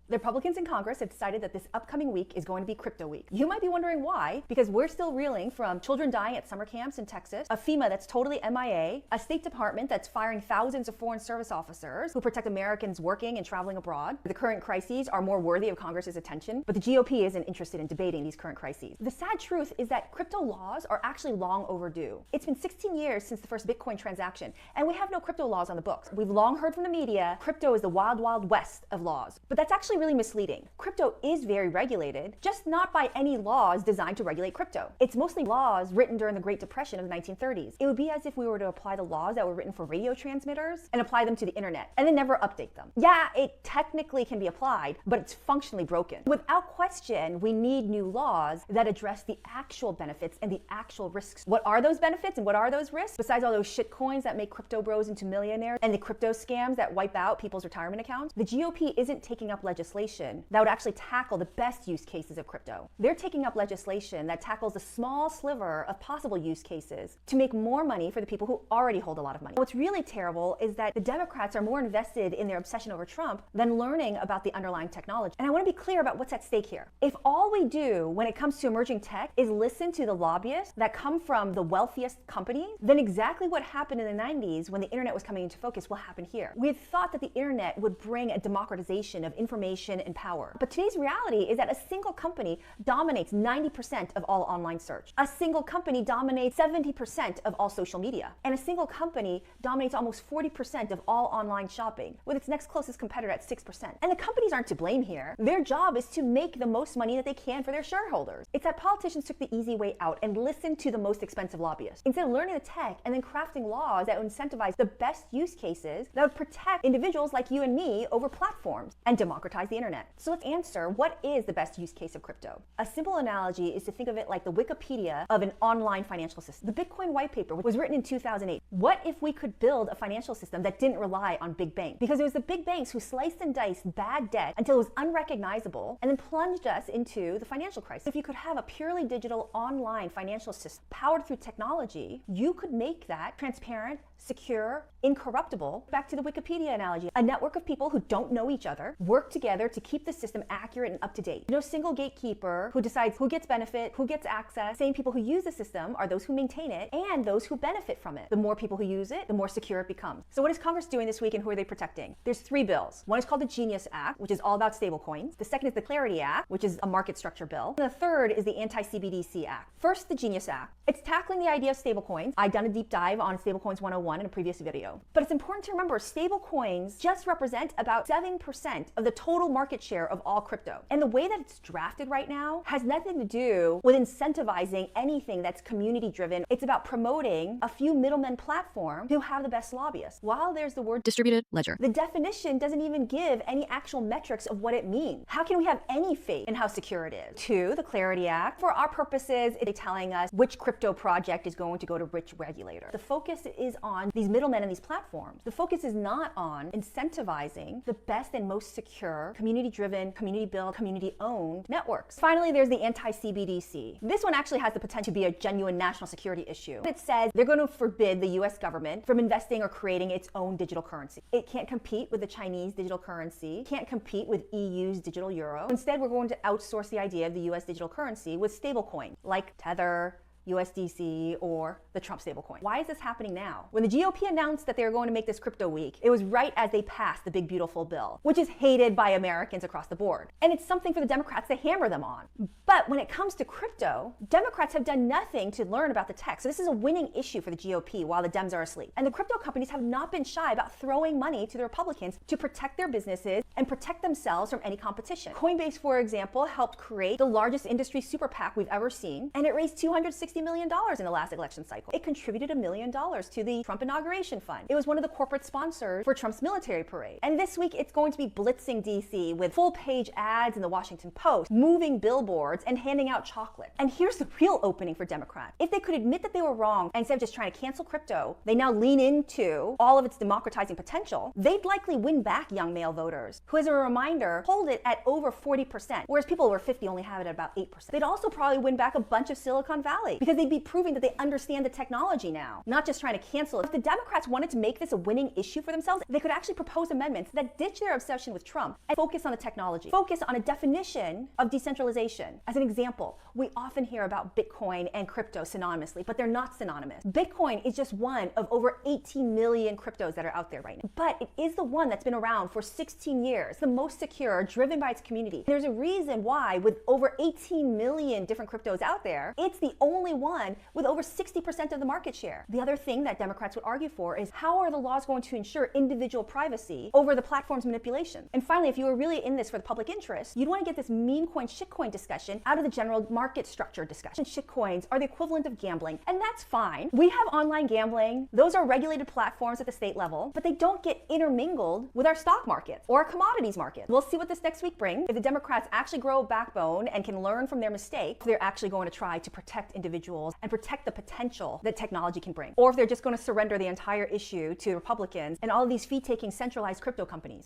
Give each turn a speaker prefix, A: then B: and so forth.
A: The Republicans in Congress have decided that this upcoming week is going to be Crypto Week. You might be wondering why, because we're still reeling from children dying at summer camps in Texas, a FEMA that's totally MIA, a State Department that's firing thousands of foreign service officers who protect Americans working and traveling abroad. The current crises are more worthy of Congress's attention, but the GOP isn't interested in debating these current crises. The sad truth is that crypto laws are actually long overdue. It's been 16 years since the first Bitcoin transaction, and we have no crypto laws on the books. We've long heard from the media, crypto is the wild, wild west of laws. But that's actually really misleading. Crypto is very regulated, just not by any laws designed to regulate crypto. It's mostly laws written during the Great Depression of the 1930s. It would be as if we were to apply the laws that were written for radio transmitters and apply them to the internet, and then never update them. Yeah, it technically can be applied, but it's functionally broken. Without question, we need new laws that address the actual benefits and the actual risks. What are those benefits and what are those risks? Besides all those shit coins that make crypto bros into millionaires and the crypto scams that wipe out people's retirement accounts, the GOP isn't taking up legislation that would actually tackle the best use cases of crypto. They're taking up legislation that tackles a small sliver of possible use cases to make more money for the people who already hold a lot of money. What's really terrible is that the Democrats are more invested in their obsession over Trump than learning about the underlying technology. And I want to be clear about what's at stake here. If all we do when it comes to emerging tech is listen to the lobbyists that come from the wealthiest companies, then exactly what happened in the 90s when the internet was coming into focus will happen here. We had thought that the internet would bring a democratization of information and power. But today's reality is that a single company dominates 90% of all online search. A single company dominates 70% of all social media. And a single company dominates almost 40% of all online shopping, with its next closest competitor at 6%. And the companies aren't to blame here. Their job is to make the most money that they can for their shareholders. It's that politicians took the easy way out and listened to the most expensive lobbyists, instead of learning the tech and then crafting laws that would incentivize the best use cases that would protect individuals like you and me over platforms and democratize the internet. So let's answer, what is the best use case of crypto? A simple analogy is to think of it like the Wikipedia of an online financial system. The Bitcoin white paper was written in 2008. What if we could build a financial system that didn't rely on big banks? Because it was the big banks who sliced and diced bad debt until it was unrecognizable and then plunged us into the financial crisis. If you could have a purely digital online financial system powered through technology, you could make that transparent, secure, incorruptible. Back to the Wikipedia analogy, a network of people who don't know each other work together to keep the system accurate and up to date. No single gatekeeper who decides who gets benefit, who gets access. Same people who use the system are those who maintain it and those who benefit from it. The more people who use it, the more secure it becomes. So what is Congress doing this week and who are they protecting? There's 3 bills. One is called the Genius Act, which is all about stablecoins. The second is the Clarity Act, which is a market structure bill. And the third is the Anti-CBDC Act. First, the Genius Act. It's tackling the idea of stablecoins. I've done a deep dive on Stablecoins 101 in a previous video. But it's important to remember stablecoins just represent about 7% of the total market share of all crypto. And the way that it's drafted right now has nothing to do with incentivizing anything that's community driven. It's about promoting a few middlemen platforms who have the best lobbyists. While there's the word distributed ledger, the definition doesn't even give any actual metrics of what it means. How can we have any faith in how secure it is? 2, the Clarity Act. For our purposes, it's telling us which crypto project is going to go to which regulator. The focus is on these middlemen and these platforms. The focus is not on incentivizing the best and most secure, community-driven, community-built, community-owned networks. Finally, there's the Anti-CBDC. This one actually has the potential to be a genuine national security issue. It says they're going to forbid the US government from investing or creating its own digital currency. It can't compete with the Chinese digital currency, can't compete with EU's digital euro. Instead, we're going to outsource the idea of the US digital currency with stablecoins like Tether, USDC, or the Trump stablecoin. Why is this happening now? When the GOP announced that they were going to make this crypto week, it was right as they passed the big beautiful bill, which is hated by Americans across the board. And it's something for the Democrats to hammer them on. But when it comes to crypto, Democrats have done nothing to learn about the tech. So this is a winning issue for the GOP while the Dems are asleep. And the crypto companies have not been shy about throwing money to the Republicans to protect their businesses and protect themselves from any competition. Coinbase, for example, helped create the largest industry super PAC we've ever seen, and it raised $260 million in the last election cycle. It contributed $1 million to the Trump inauguration fund. It was one of the corporate sponsors for Trump's military parade. And this week, it's going to be blitzing DC with full-page ads in the Washington Post, moving billboards, and handing out chocolate. And here's the real opening for Democrats. If they could admit that they were wrong, and instead of just trying to cancel crypto, they now lean into all of its democratizing potential, they'd likely win back young male voters, who, as a reminder, hold it at over 40%, whereas people over 50 only have it at about 8%. They'd also probably win back a bunch of Silicon Valley, because they'd be proving that they understand the technology now, not just trying to cancel it. If the Democrats wanted to make this a winning issue for themselves, they could actually propose amendments that ditch their obsession with Trump and focus on the technology, focus on a definition of decentralization. As an example, we often hear about Bitcoin and crypto synonymously, but they're not synonymous. Bitcoin is just one of over 18 million cryptos that are out there right now, but it is the one that's been around for 16 years, the most secure, driven by its community. There's a reason why, with over 18 million different cryptos out there, it's the only one with over 60% of the market share. The other thing that Democrats would argue for is how are the laws going to ensure individual privacy over the platform's manipulation? And finally, if you were really in this for the public interest, you'd want to get this meme coin, shitcoin discussion out of the general market structure discussion. Shitcoins are the equivalent of gambling, and that's fine. We have online gambling. Those are regulated platforms at the state level, but they don't get intermingled with our stock market or our commodities market. We'll see what this next week brings. If the Democrats actually grow a backbone and can learn from their mistakes, they're actually going to try to protect individuals and protect the potential that technology can bring. Or if they're just going to surrender the entire issue to Republicans and all of these fee-taking centralized crypto companies.